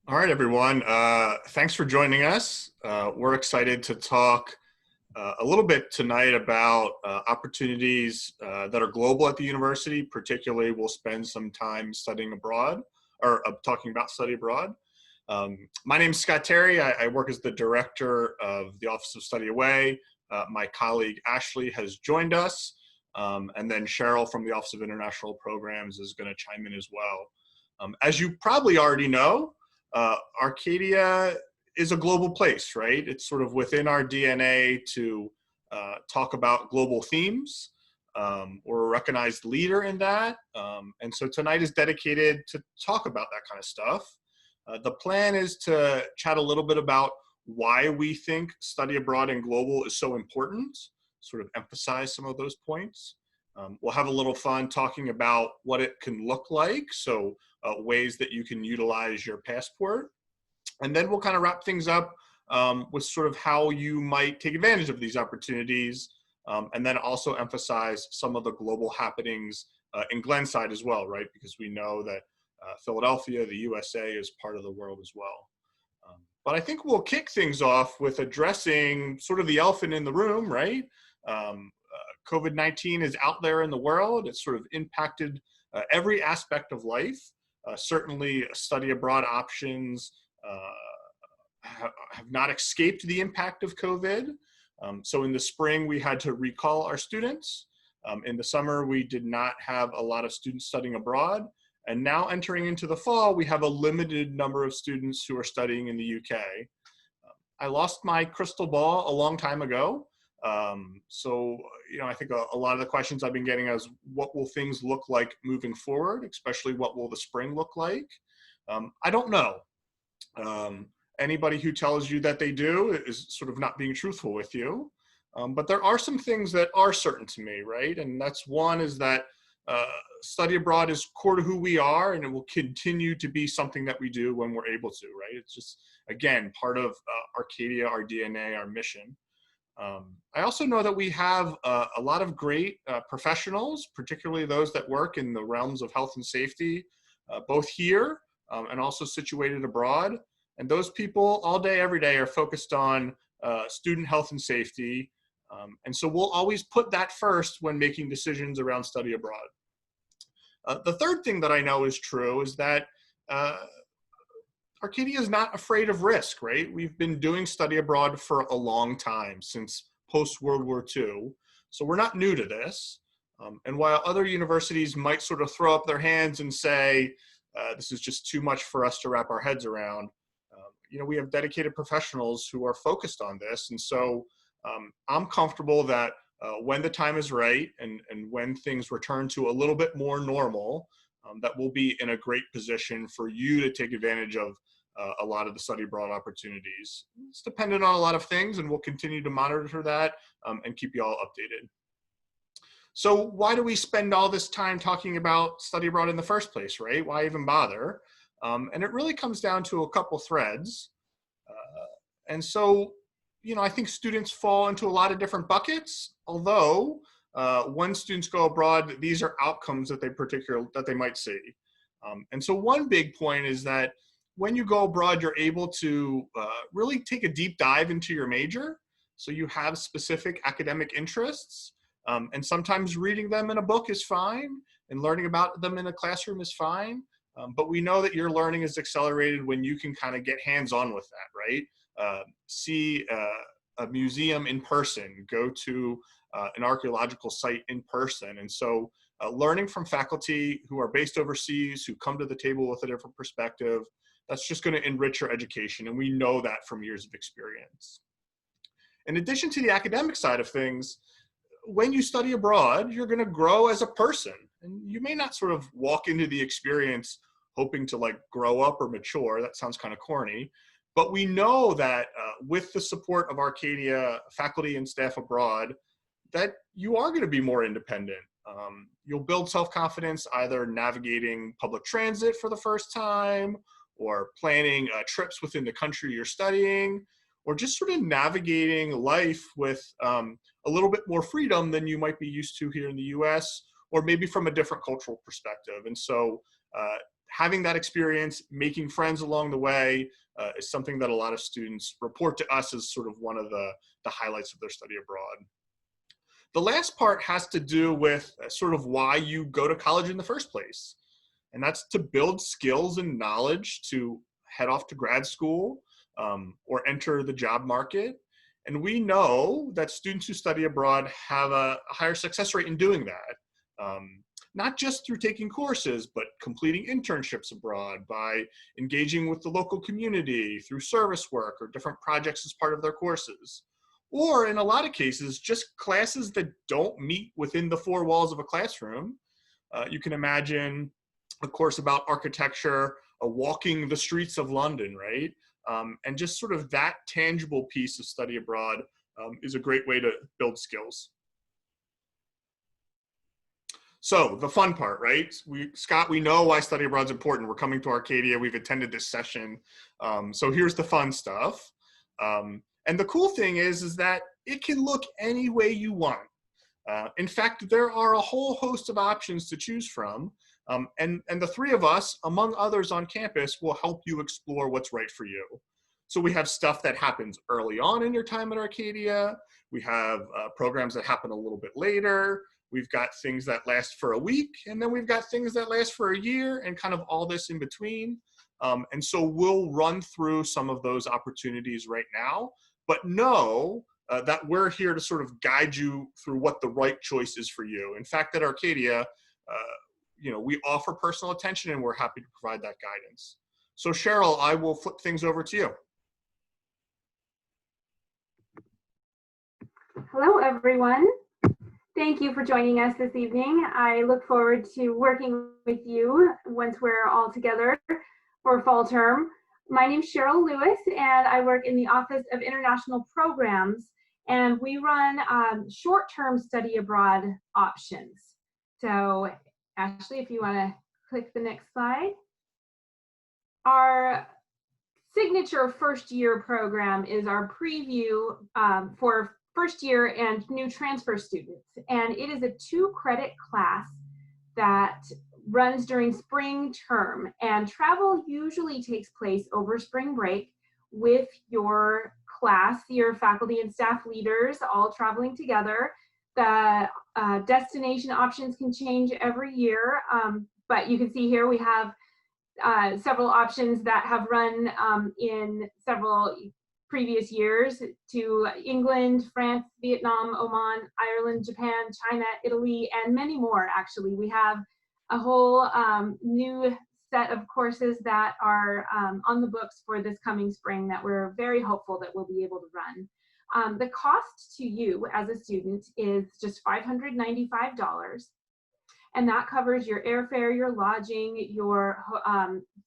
All right, everyone. Thanks for joining us. We're excited to talk a little bit tonight about opportunities that are global at the university. Particularly, we'll spend some time studying abroad or talking about study abroad. My name is Scott Terry. I work as the director of the Office of Study Away. My colleague Ashley has joined us, and then Cheryl from the Office of International Programs is going to chime in as well. As you probably already know, Arcadia is a global place, right? It's sort of within our DNA to talk about global themes. We're a recognized leader in that. And so tonight is dedicated to talk about that kind of stuff. The plan is to chat a little bit about why we think study abroad and global is so important, sort of emphasize some of those points. We'll have a little fun talking about what it can look like, so ways that you can utilize your passport. And then we'll kind of wrap things up with sort of how you might take advantage of these opportunities, and then also emphasize some of the global happenings in Glenside as well, right? Because we know that Philadelphia, the USA, is part of the world as well. But I think we'll kick things off with addressing sort of the elephant in the room, right? COVID-19 is out there in the world. It's sort of impacted every aspect of life. Certainly study abroad options have not escaped the impact of COVID. So in the spring, we had to recall our students. In the summer, we did not have a lot of students studying abroad. And now entering into the fall, we have a limited number of students who are studying in the UK. I lost my crystal ball a long time ago. So, I think a lot of the questions I've been getting is what will things look like moving forward, especially what will the spring look like? I don't know. Anybody who tells you that they do is sort of not being truthful with you. But there are some things that are certain to me, right? And that's one is that uh, study abroad is core to who we are, and it will continue to be something that we do when we're able to, right? It's just, again, part of Arcadia, our DNA, our mission. I also know that we have a lot of great professionals, particularly those that work in the realms of health and safety, both here and also situated abroad. And those people all day, every day are focused on student health and safety. And so we'll always put that first when making decisions around study abroad. The third thing that I know is true is that uh, Arcadia is not afraid of risk, right? We've been doing study abroad for a long time, since post-World War II. So we're not new to this. And while other universities might sort of throw up their hands and say, this is just too much for us to wrap our heads around, we have dedicated professionals who are focused on this. And so I'm comfortable that when the time is right and when things return to a little bit more normal, that we'll be in a great position for you to take advantage of a lot of the study abroad opportunities. It's dependent on a lot of things, and we'll continue to monitor that and keep you all updated. So why do we spend all this time talking about study abroad in the first place, right? Why even bother? And it really comes down to a couple threads. And so, I think students fall into a lot of different buckets, although when students go abroad, these are outcomes that they might see. And so one big point is that when you go abroad, you're able to really take a deep dive into your major. So you have specific academic interests, and sometimes reading them in a book is fine, and learning about them in a classroom is fine. But we know that your learning is accelerated when you can kind of get hands-on with that, right? See a museum in person, go to an archaeological site in person. And so learning from faculty who are based overseas, who come to the table with a different perspective, that's just going to enrich your education. And we know that from years of experience. In addition to the academic side of things, when you study abroad, you're going to grow as a person. And you may not sort of walk into the experience hoping to like grow up or mature. That sounds kind of corny. But we know that with the support of Arcadia faculty and staff abroad, that you are going to be more independent. You'll build self-confidence either navigating public transit for the first time, or planning trips within the country you're studying, or just sort of navigating life with a little bit more freedom than you might be used to here in the US, or maybe from a different cultural perspective. And so having that experience, making friends along the way, is something that a lot of students report to us as sort of one of the highlights of their study abroad. The last part has to do with sort of why you go to college in the first place. And that's to build skills and knowledge to head off to grad school or enter the job market. And we know that students who study abroad have a higher success rate in doing that. Not just through taking courses, but completing internships abroad, by engaging with the local community through service work or different projects as part of their courses. Or in a lot of cases, just classes that don't meet within the four walls of a classroom. You can imagine a course about architecture, walking the streets of London, right? And just sort of that tangible piece of study abroad is a great way to build skills. So the fun part, right? Scott, we know why study abroad is important. We're coming to Arcadia. We've attended this session. So here's the fun stuff. And the cool thing is that it can look any way you want. In fact, there are a whole host of options to choose from. And the three of us, among others on campus, will help you explore what's right for you. So we have stuff that happens early on in your time at Arcadia. We have programs that happen a little bit later. We've got things that last for a week, and then we've got things that last for a year, and kind of all this in between. And so we'll run through some of those opportunities right now, but know that we're here to sort of guide you through what the right choice is for you. In fact, at Arcadia, we offer personal attention, and we're happy to provide that guidance. So Cheryl, I will flip things over to you. Hello, everyone. Thank you for joining us this evening. I look forward to working with you once we're all together for fall term. My name is Cheryl Lewis, and I work in the Office of International Programs, and we run short-term study abroad options. So Ashley, if you want to click the next slide. Our signature first year program is our preview for first year and new transfer students. And it is a 2-credit class that runs during spring term. And travel usually takes place over spring break with your class, your faculty and staff leaders all traveling together. The destination options can change every year, but you can see here we have several options that have run in several previous years to England, France, Vietnam, Oman, Ireland, Japan, China, Italy, and many more. Actually, we have a whole new set of courses that are on the books for this coming spring that we're very hopeful that we'll be able to run. The cost to you as a student is just $595. And that covers your airfare, your lodging, your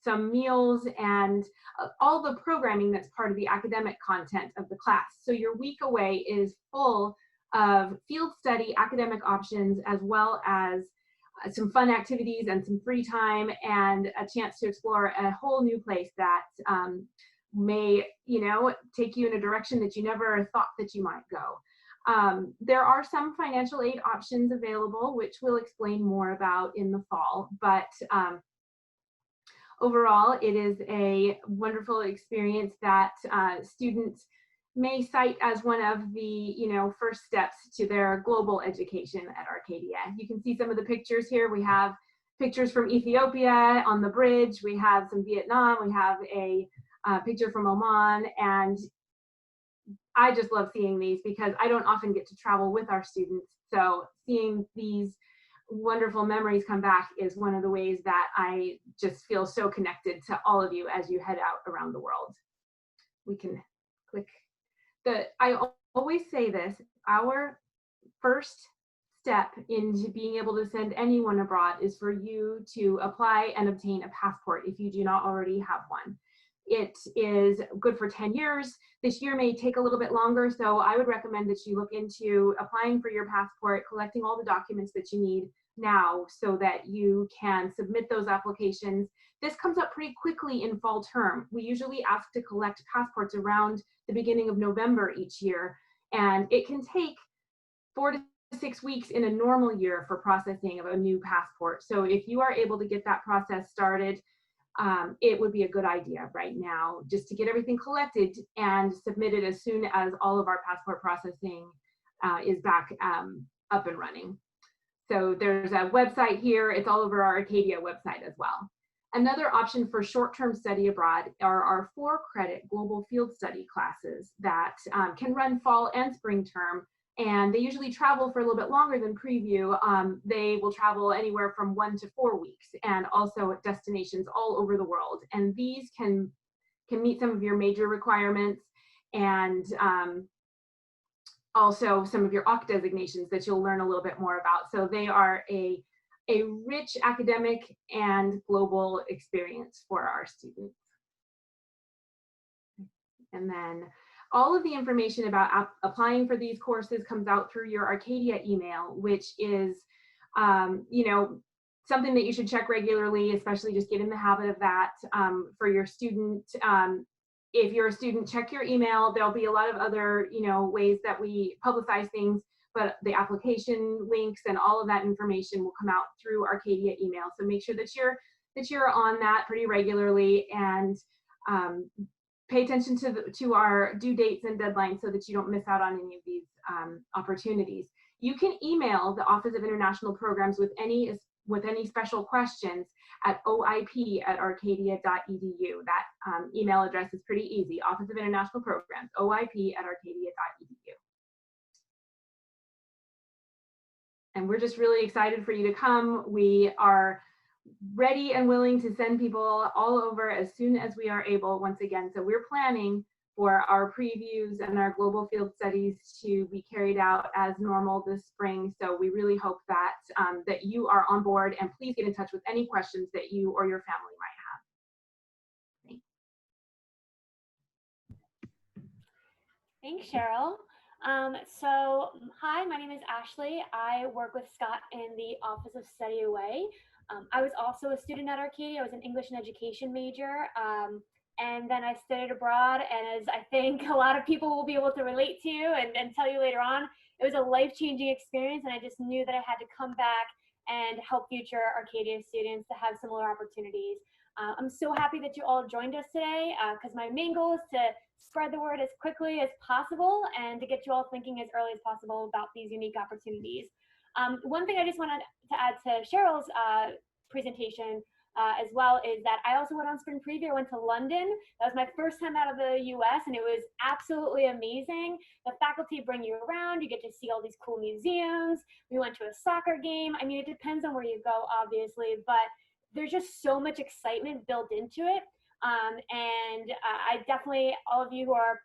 some meals, and all the programming that's part of the academic content of the class. So your week away is full of field study, academic options, as well as some fun activities and some free time, and a chance to explore a whole new place that may, take you in a direction that you never thought that you might go. There are some financial aid options available, which we'll explain more about in the fall, but overall, it is a wonderful experience that students may cite as one of the first steps to their global education at Arcadia. You can see some of the pictures here. We have pictures from Ethiopia on the bridge. We have some Vietnam. We have a picture from Oman, and I just love seeing these because I don't often get to travel with our students. So seeing these wonderful memories come back is one of the ways that I just feel so connected to all of you as you head out around the world. We can click I always say this, our first step into being able to send anyone abroad is for you to apply and obtain a passport if you do not already have one. It is good for 10 years. This year may take a little bit longer, so I would recommend that you look into applying for your passport, collecting all the documents that you need now so that you can submit those applications. This comes up pretty quickly in fall term. We usually ask to collect passports around the beginning of November each year, and it can take 4 to 6 weeks in a normal year for processing of a new passport. So if you are able to get that process started it would be a good idea right now just to get everything collected and submitted as soon as all of our passport processing is back up and running. So there's a website here. It's all over our Arcadia website as well. Another option for short-term study abroad are our 4-credit global field study classes that can run fall and spring term, and they usually travel for a little bit longer than preview. They will travel anywhere from 1 to 4 weeks, and also at destinations all over the world. And these can meet some of your major requirements, and also some of your OC designations that you'll learn a little bit more about. So they are a rich academic and global experience for our students. And then all of the information about applying for these courses comes out through your Arcadia email, which is, something that you should check regularly, especially just get in the habit of that for your student. If you're a student, check your email. There'll be a lot of other, ways that we publicize things, but the application links and all of that information will come out through Arcadia email. So make sure that you're on that pretty regularly, and pay attention to our due dates and deadlines so that you don't miss out on any of these opportunities. You can email the Office of International Programs with any special questions at oip@arcadia.edu. That email address is pretty easy. Office of International Programs, oip@arcadia.edu. And we're just really excited for you to come. We are ready and willing to send people all over as soon as we are able, once again. So we're planning for our previews and our global field studies to be carried out as normal this spring. So we really hope that that you are on board, and please get in touch with any questions that you or your family might have. Thanks, Cheryl. Hi, my name is Ashley. I work with Scott in the Office of Study Away. I was also a student at Arcadia. I was an English and education major. And then I studied abroad, and as I think a lot of people will be able to relate to and tell you later on, it was a life-changing experience, and I just knew that I had to come back and help future Arcadia students to have similar opportunities. I'm so happy that you all joined us today, because my main goal is to spread the word as quickly as possible and to get you all thinking as early as possible about these unique opportunities. One thing I just wanted to add to Cheryl's presentation as well is that I also went on spring preview. I went to London. That was my first time out of the US, and it was absolutely amazing. The faculty bring you around. You get to see all these cool museums. We went to a soccer game. I mean, it depends on where you go, obviously, but there's just so much excitement built into it. I definitely, all of you who are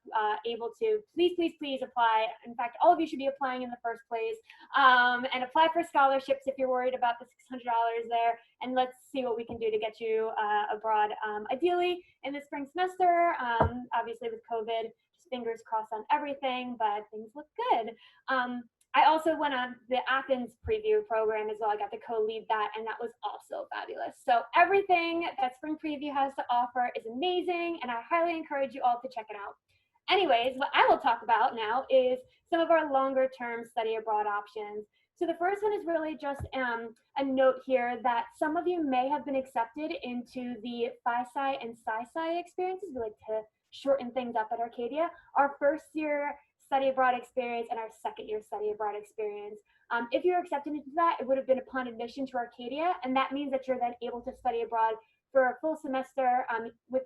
able to, please apply. In fact, all of you should be applying in the first place, and apply for scholarships if you're worried about the $600 there, and let's see what we can do to get you abroad, ideally in the spring semester. Obviously with COVID, just fingers crossed on everything, but things look good. I also went on the Athens preview program as well. I got to co-lead that, and that was also fabulous. So everything that Spring Preview has to offer is amazing, and I highly encourage you all to check it out. Anyways, what I will talk about now is some of our longer-term study abroad options. So the first one is really just a note here that some of you may have been accepted into the FISI and SciSci experiences. We like to shorten things up at Arcadia. Our first year study abroad experience and our second year study abroad experience. If you're accepted into that, it would have been upon admission to Arcadia, and that means that you're then able to study abroad for a full semester. With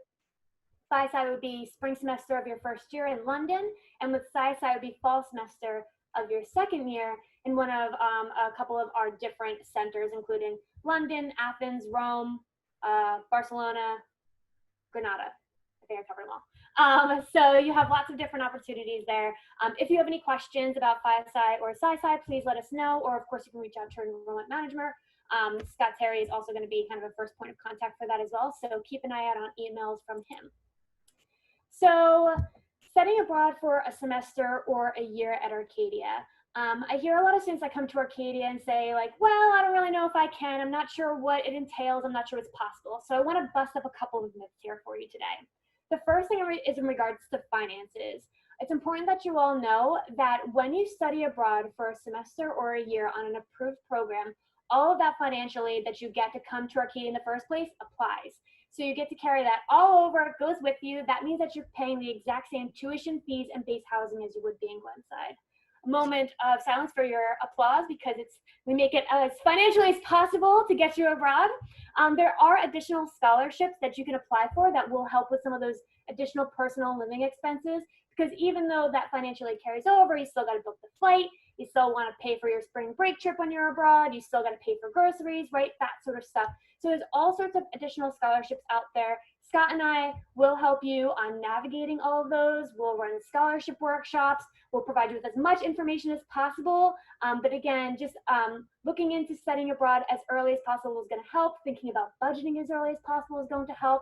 FISI, it would be spring semester of your first year in London, and with SciSci, it would be fall semester of your second year in one of a couple of our different centers, including London, Athens, Rome, Barcelona, Granada. I think I covered them all. So you have lots of different opportunities there. If you have any questions about FISI or SciSci, please let us know, or of course you can reach out to our enrollment manager. Scott Terry is also going to be kind of a first point of contact for that as well, so keep an eye out on emails from him. So studying abroad for a semester or a year at Arcadia. I hear a lot of students that come to Arcadia and say like, well, I don't really know if I can. I'm not sure what it entails. I'm not sure what's possible. So I want to bust up a couple of myths here for you today. The first thing is in regards to finances. It's important that you all know that when you study abroad for a semester or a year on an approved program, all of that financial aid that you get to come to Arcadia in the first place applies. So you get to carry that all over, it goes with you. That means that you're paying the exact same tuition, fees, and base housing as you would be in Glenside. A moment of silence for your applause, because we make it as financially as possible to get you abroad. There are additional scholarships that you can apply for that will help with some of those additional personal living expenses, because even though that financially carries over, you still got to book the flight, you still want to pay for your spring break trip when you're abroad, you still got to pay for groceries, right? That sort of stuff. So there's all sorts of additional scholarships out there. Scott and I will help you on navigating all of those. We'll run scholarship workshops. We'll provide you with as much information as possible. But again, just looking into studying abroad as early as possible is going to help. Thinking about budgeting as early as possible is going to help.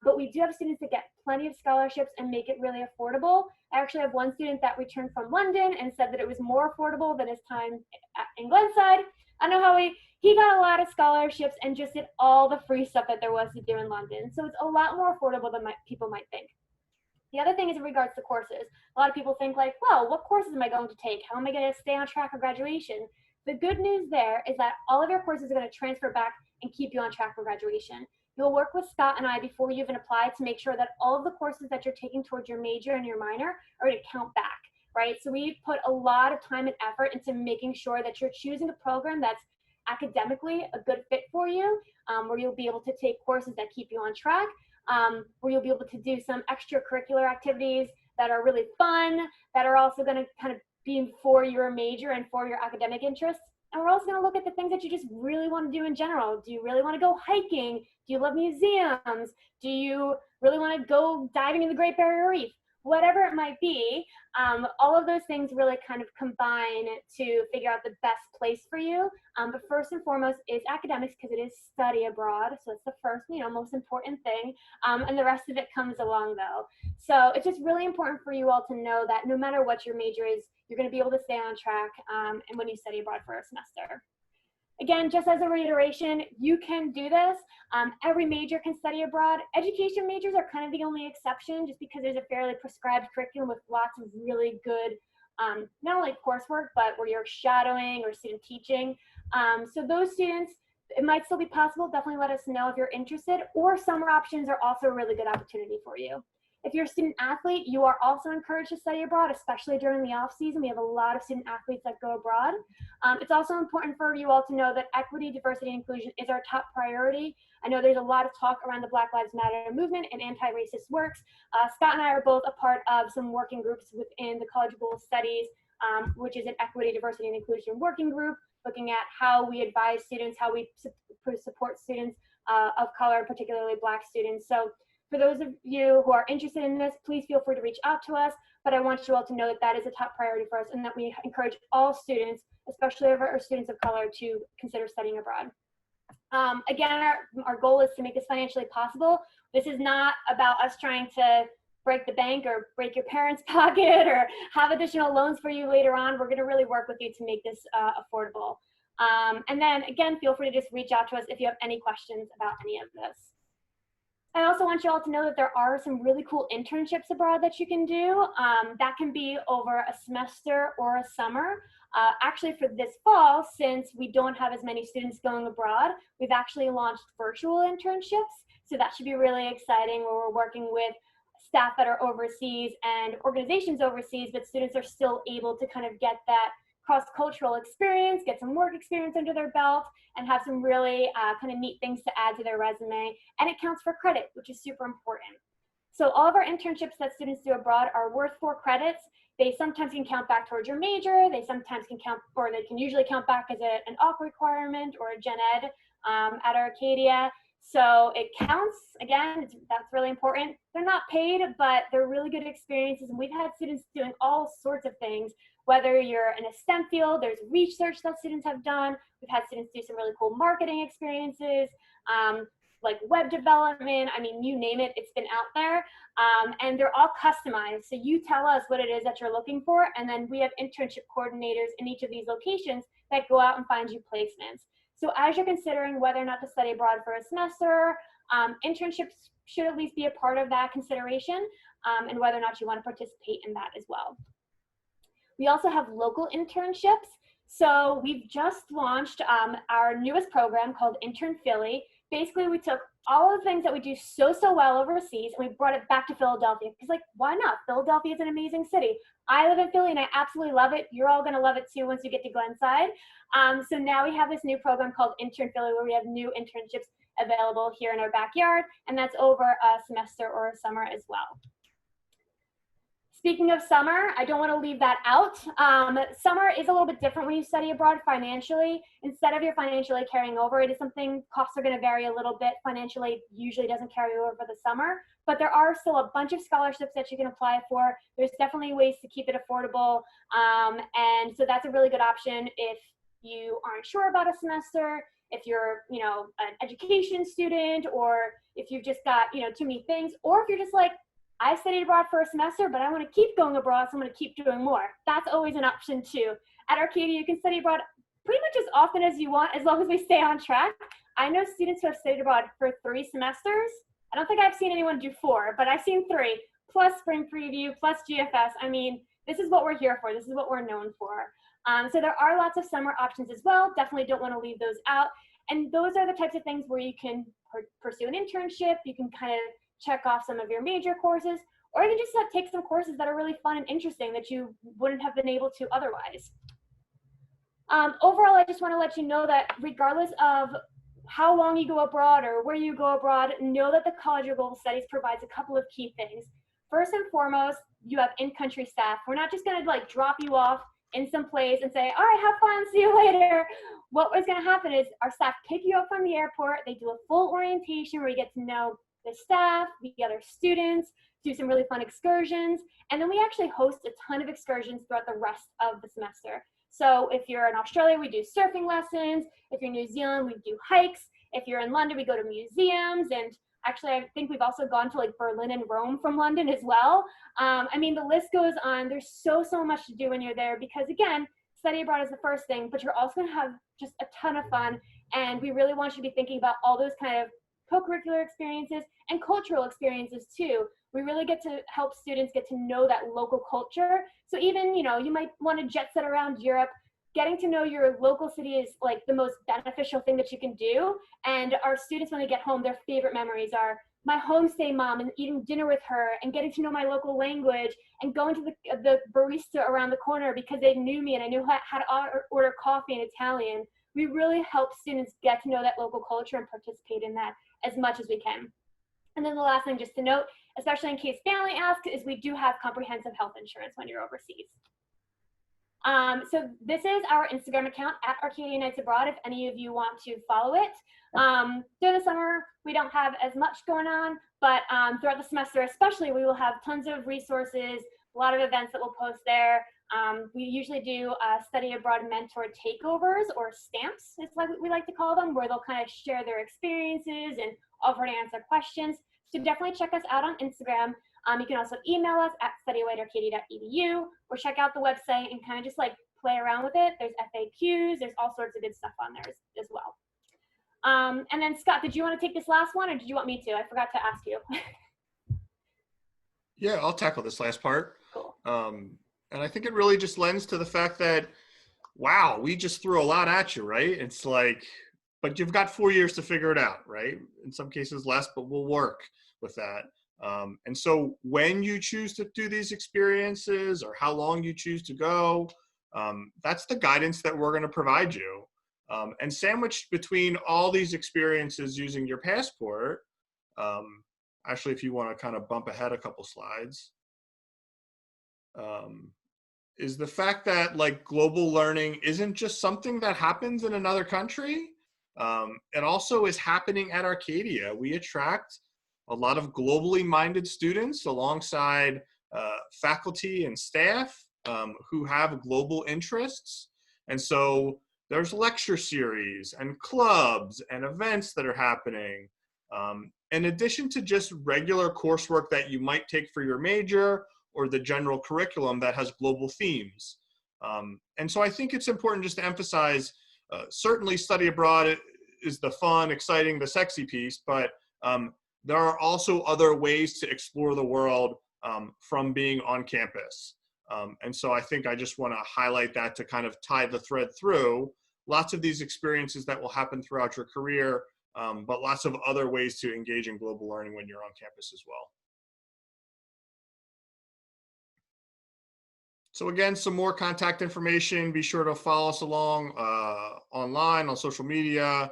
But we do have students that get plenty of scholarships and make it really affordable. I actually have one student that returned from London and said that it was more affordable than his time in Glenside. I know how he got a lot of scholarships and just did all the free stuff that there was to do in London. So it's a lot more affordable than people might think. The other thing is in regards to courses. A lot of people think like, well, what courses am I going to take? How am I going to stay on track for graduation? The good news there is that all of your courses are going to transfer back and keep you on track for graduation. You'll work with Scott and I before you even apply to make sure that all of the courses that you're taking towards your major and your minor are going to count back, right? So we put a lot of time and effort into making sure that you're choosing a program that's academically a good fit for you, where you'll be able to take courses that keep you on track, where you'll be able to do some extracurricular activities that are really fun, that are also going to kind of be for your major and for your academic interests. And we're also going to look at the things that you just really want to do in general. Do you really want to go hiking? Do you love museums? Do you really want to go diving in the Great Barrier Reef? Whatever it might be, all of those things really kind of combine to figure out the best place for you. But first and foremost is academics, because it is study abroad. So it's the first, most important thing. And the rest of it comes along though. So it's just really important for you all to know that no matter what your major is, you're going to be able to stay on track and when you study abroad for a semester. Again, just as a reiteration, you can do this. Every major can study abroad. Education majors are kind of the only exception, just because there's a fairly prescribed curriculum with lots of really good, not only coursework, but where you're shadowing or student teaching. So those students, it might still be possible. Definitely let us know if you're interested, or summer options are also a really good opportunity for you. If you're a student athlete, you are also encouraged to study abroad, especially during the off season. We have a lot of student athletes that go abroad. It's also important for you all to know that equity, diversity, and inclusion is our top priority. I know there's a lot of talk around the Black Lives Matter movement and anti-racist works. Scott and I are both a part of some working groups within the College Bowl Studies, which is an equity, diversity, and inclusion working group, looking at how we advise students, how we support students of color, particularly Black students. So for those of you who are interested in this, please feel free to reach out to us. But I want you all to know that that is a top priority for us, and that we encourage all students, especially our students of color, to consider studying abroad. Again, our goal is to make this financially possible. This is not about us trying to break the bank or break your parents' pocket or have additional loans for you later on. We're going to really work with you to make this affordable. And then again, feel free to just reach out to us if you have any questions about any of this. I also want you all to know that there are some really cool internships abroad that you can do. That can be over a semester or a summer. Actually, for this fall, since we don't have as many students going abroad, we've actually launched virtual internships. So that should be really exciting, where we're working with staff that are overseas and organizations overseas, but students are still able to kind of get that cross-cultural experience, get some work experience under their belt, and have some really kind of neat things to add to their resume. And it counts for credit, which is super important. So all of our internships that students do abroad are worth 4 credits. They sometimes can count back towards your major. They sometimes can count, or they can usually count back as an ALK requirement or a gen ed at Arcadia. So it counts. Again, that's really important. They're not paid, but they're really good experiences. And we've had students doing all sorts of things. Whether you're in a STEM field, there's research that students have done. We've had students do some really cool marketing experiences, like web development. I mean, you name it, it's been out there. And they're all customized. So you tell us what it is that you're looking for, and then we have internship coordinators in each of these locations that go out and find you placements. So as you're considering whether or not to study abroad for a semester, internships should at least be a part of that consideration, and whether or not you want to participate in that as well. We also have local internships. So we've just launched our newest program called Intern Philly. basically we took all of the things that we do so well overseas and we brought it back to Philadelphia. Because like, why not? Philadelphia is an amazing city. I live in Philly and I absolutely love it. You're all gonna love it too once you get to Glenside. So now we have this new program called Intern Philly where we have new internships available here in our backyard, and that's over a semester or a summer as well. Speaking of summer, I don't want to leave that out. Summer is a little bit different when you study abroad financially. Instead of your financial aid carrying over, it is something, costs are going to vary a little bit. Financial aid usually doesn't carry over for the summer, but there are still a bunch of scholarships that you can apply for. There's definitely ways to keep it affordable. And so that's a really good option if you aren't sure about a semester, if you're, you know, an education student, or if you've just got, you know, too many things, or if you're just like, I studied abroad for a semester, but I want to keep going abroad, so I'm going to keep doing more. That's always an option too. At Arcadia, you can study abroad pretty much as often as you want, as long as we stay on track. I know students who have studied abroad for 3 semesters. I don't think I've seen anyone do 4, but I've seen 3, plus spring preview, plus GFS. I mean, this is what we're here for. This is what we're known for. So there are lots of summer options as well. Definitely don't want to leave those out. And those are the types of things where you can pursue an internship. You can kind of check off some of your major courses, or you can just take some courses that are really fun and interesting that you wouldn't have been able to otherwise. Overall, I just want to let you know that regardless of how long you go abroad or where you go abroad, know that the College of Global Studies provides a couple of key things. First and foremost, you have in-country staff. We're not just going to like drop you off in some place and say, all right, have fun, see you later. What was going to happen is our staff pick you up from the airport. They do a full orientation where you get to know the staff, the other students, do some really fun excursions, and then we actually host a ton of excursions throughout the rest of the semester. So if you're in Australia, we do surfing lessons. If you're in New Zealand, we do hikes. If you're in London, we go to museums. And actually, I think we've also gone to like Berlin and Rome from London as well. I mean, the list goes on. There's so much to do when you're there because, again, study abroad is the first thing, but you're also going to have just a ton of fun. And we really want you to be thinking about all those kind of co-curricular experiences and cultural experiences too. We really get to help students get to know that local culture. So even, you know, you might want to jet set around Europe. Getting to know your local city is like the most beneficial thing that you can do. And our students, when they get home, their favorite memories are my homestay mom and eating dinner with her and getting to know my local language and going to the barista around the corner because they knew me and I knew how to order coffee in Italian. We really help students get to know that local culture and participate in that as much as we can. And then the last thing just to note, especially in case family asks, is we do have comprehensive health insurance when you're overseas. So this is our Instagram account at Arcadia Nights Abroad if any of you want to follow it. During the summer, we don't have as much going on, but throughout the semester especially, we will have tons of resources, a lot of events that we'll post there. We usually do study abroad mentor takeovers, or stamps is what we like to call them, where they'll kind of share their experiences and offer to answer questions. So definitely check us out on Instagram. You can also email us at study@arcadia.edu or check out the website and kind of just like play around with it. There's FAQs, there's all sorts of good stuff on there as well. And then Scott, did you want to take this last one or did you want me to? I forgot to ask you. Yeah, I'll tackle this last part. Cool. And I think it really just lends to the fact that, wow, we just threw a lot at you, right? It's like, but you've got 4 years to figure it out, right? In some cases less, but we'll work with that. And so when you choose to do these experiences or how long you choose to go, that's the guidance that we're going to provide you. And sandwiched between all these experiences using your passport, actually, if you want to kind of bump ahead a couple slides, is the fact that like global learning isn't just something that happens in another country. It also is happening at Arcadia. We attract a lot of globally minded students alongside faculty and staff who have global interests. And so there's lecture series and clubs and events that are happening. In addition to just regular coursework that you might take for your major or the general curriculum that has global themes. And so I think it's important just to emphasize, certainly study abroad is the fun, exciting, the sexy piece, but there are also other ways to explore the world from being on campus. And so I think I just want to highlight that to kind of tie the thread through. Lots of these experiences that will happen throughout your career but lots of other ways to engage in global learning when you're on campus as well. So again, some more contact information. Be sure to follow us along online, on social media.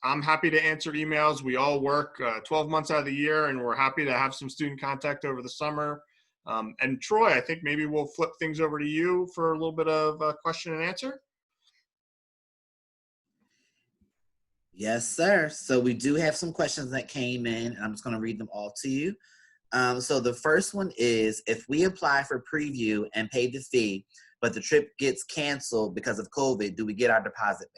I'm happy to answer emails. We all work 12 months out of the year, and we're happy to have some student contact over the summer. And Troy, I think maybe we'll flip things over to you for a little bit of question and answer. Yes, sir. So we do have some questions that came in, and I'm just going to read them all to you. So the first one is, if we apply for preview and pay the fee, but the trip gets canceled because of COVID, do we get our deposit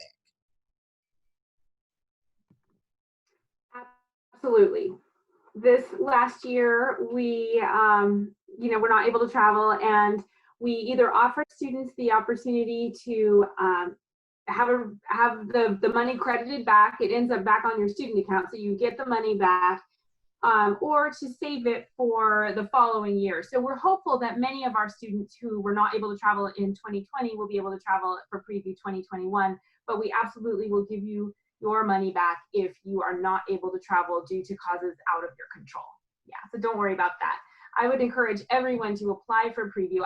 back? Absolutely. This last year, we, were not able to travel, and we either offered students the opportunity to have the money credited back. It ends up back on your student account, so you get the money back. Or to save it for the following year. So we're hopeful that many of our students who were not able to travel in 2020 will be able to travel for preview 2021, but we absolutely will give you your money back if you are not able to travel due to causes out of your control. Yeah, so don't worry about that. I would encourage everyone to apply for preview.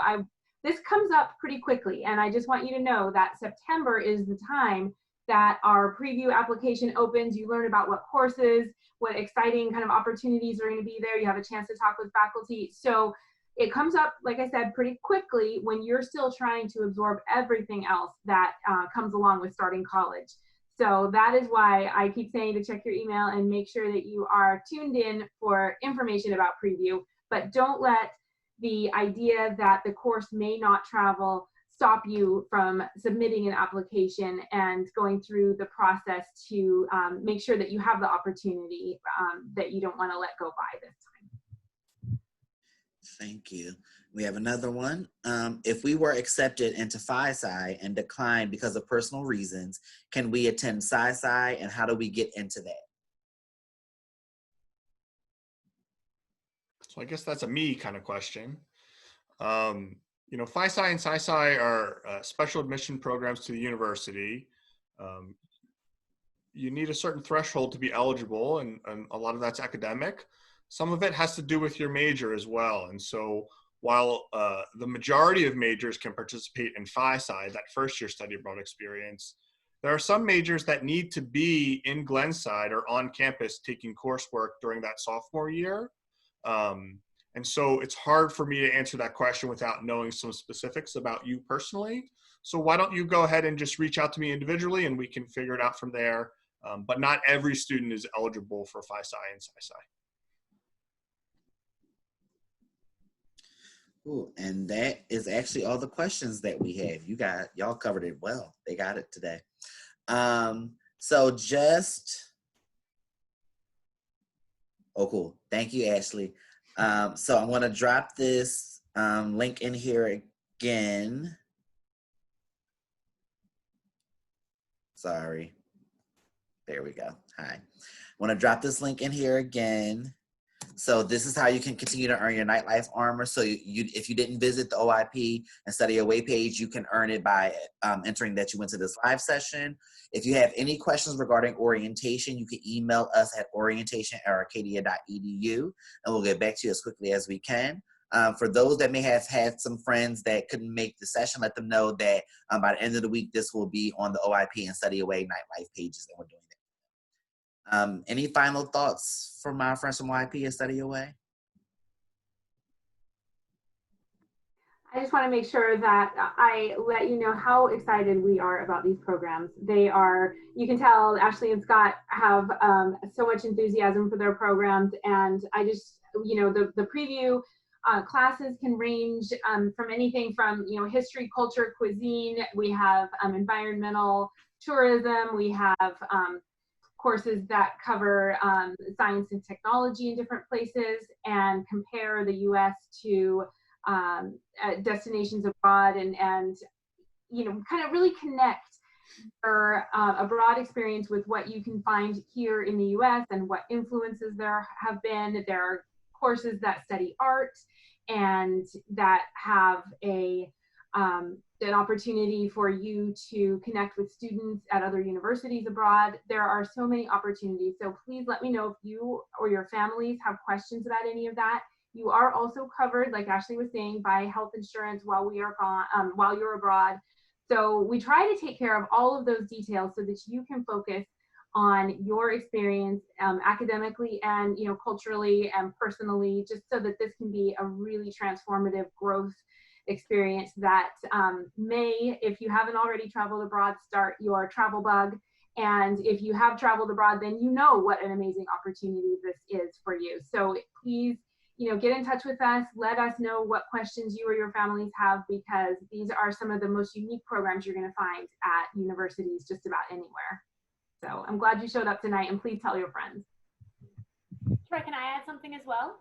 This comes up pretty quickly, and I just want you to know that September is the time that our preview application opens. You learn about what courses, what exciting kind of opportunities are going to be there. You have a chance to talk with faculty. So it comes up, like I said, pretty quickly when you're still trying to absorb everything else that comes along with starting college. So that is why I keep saying to check your email and make sure that you are tuned in for information about preview, but don't let the idea that the course may not travel stop you from submitting an application and going through the process to make sure that you have the opportunity that you don't want to let go by this time. Thank you. We have another one. If we were accepted into Phi-Sci and declined because of personal reasons, can we attend Psi-Sci, and how do we get into that? So I guess that's a me kind of question. Phi-Sci and Psi-Sci are special admission programs to the university. You need a certain threshold to be eligible, and a lot of that's academic. Some of it has to do with your major as well. And so while the majority of majors can participate in Phi-Sci, that first year study abroad experience, there are some majors that need to be in Glenside or on campus taking coursework during that sophomore year. And so it's hard for me to answer that question without knowing some specifics about you personally. So why don't you go ahead and just reach out to me individually, and we can figure it out from there. But not every student is eligible for Phi-Sci and Psi-Sci. Ooh, and that is actually all the questions that we have. Y'all covered it well. They got it today. Oh, cool. Thank you, Ashley. So I'm going to drop this link in here again. Sorry. There we go. Hi. I want to drop this link in here again. So this is how you can continue to earn your Nightlife Armor. So if you didn't visit the OIP and Study Away page, you can earn it by entering that you went to this live session. If you have any questions regarding orientation, you can email us at orientation@arcadia.edu, and we'll get back to you as quickly as we can. For those that may have had some friends that couldn't make the session, let them know that by the end of the week, this will be on the OIP and Study Away Nightlife pages that we're doing. Any final thoughts from my friends from YP and Study Away? I just want to make sure that I let you know how excited we are about these programs. You can tell Ashley and Scott have so much enthusiasm for their programs, and I just, the preview classes can range from anything from, history, culture, cuisine. We have environmental tourism. We have courses that cover science and technology in different places and compare the U.S. to destinations abroad and kind of really connect your abroad experience with what you can find here in the U.S. and what influences there have been. There are courses that study art and that have a an opportunity for you to connect with students at other universities abroad. There are so many opportunities. So please let me know if you or your families have questions about any of that. You are also covered, like Ashley was saying, by health insurance while we are gone, while you're abroad. So we try to take care of all of those details so that you can focus on your experience academically and culturally and personally, just so that this can be a really transformative growth experience that may, if you haven't already traveled abroad, start your travel bug. And if you have traveled abroad, then you know what an amazing opportunity this is for you. So please, get in touch with us. Let us know what questions you or your families have, because these are some of the most unique programs you're going to find at universities just about anywhere. So I'm glad you showed up tonight, and please tell your friends. Troy, can I add something as well?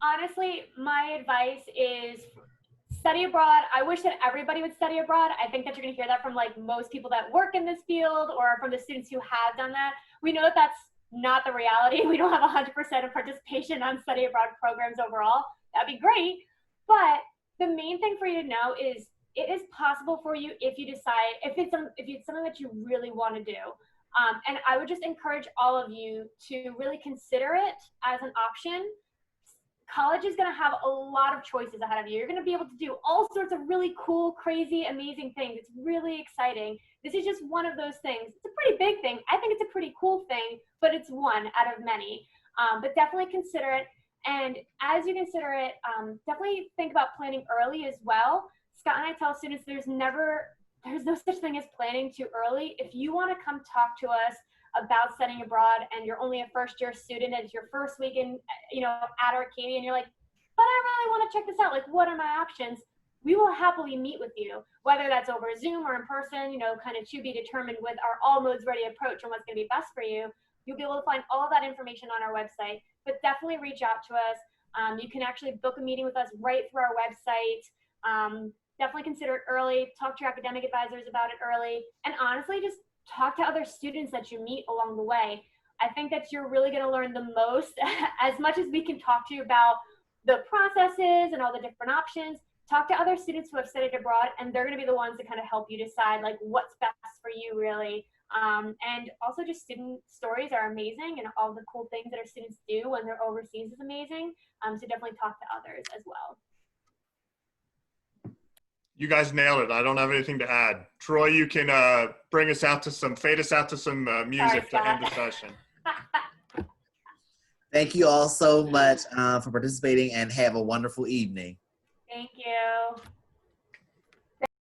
Honestly, my advice is study abroad. I wish that everybody would study abroad. I think that you're going to hear that from like most people that work in this field, or from the students who have done that. We know that that's not the reality. We don't have 100% of participation on study abroad programs overall. That'd be great. But the main thing for you to know is it is possible for you if you decide, if it's something that you really want to do. And I would just encourage all of you to really consider it as an option. College is going to have a lot of choices ahead of you. You're going to be able to do all sorts of really cool, crazy, amazing things. It's really exciting. This is just one of those things. It's a pretty big thing. I think it's a pretty cool thing, but it's one out of many. But definitely consider it. And as you consider it, definitely think about planning early as well. Scott and I tell students there's no such thing as planning too early. If you want to come talk to us about studying abroad and you're only a first-year student and it's your first week in, at Arcadia, and you're like, but I really want to check this out. Like, what are my options? We will happily meet with you, whether that's over Zoom or in person, kind of to be determined with our all modes ready approach and what's going to be best for you. You'll be able to find all of that information on our website, but definitely reach out to us. You can actually book a meeting with us right through our website. Definitely consider it early. Talk to your academic advisors about it early. And honestly, just talk to other students that you meet along the way. I think that you're really going to learn the most. As much as we can talk to you about the processes and all the different options, talk to other students who have studied abroad, and they're going to be the ones to kind of help you decide like what's best for you really. And also just student stories are amazing, and all the cool things that our students do when they're overseas is amazing. So definitely talk to others as well. You guys nailed it. I don't have anything to add. Troy, you can fade us out to some music to end the session. Thank you all so much for participating, and have a wonderful evening. Thank you.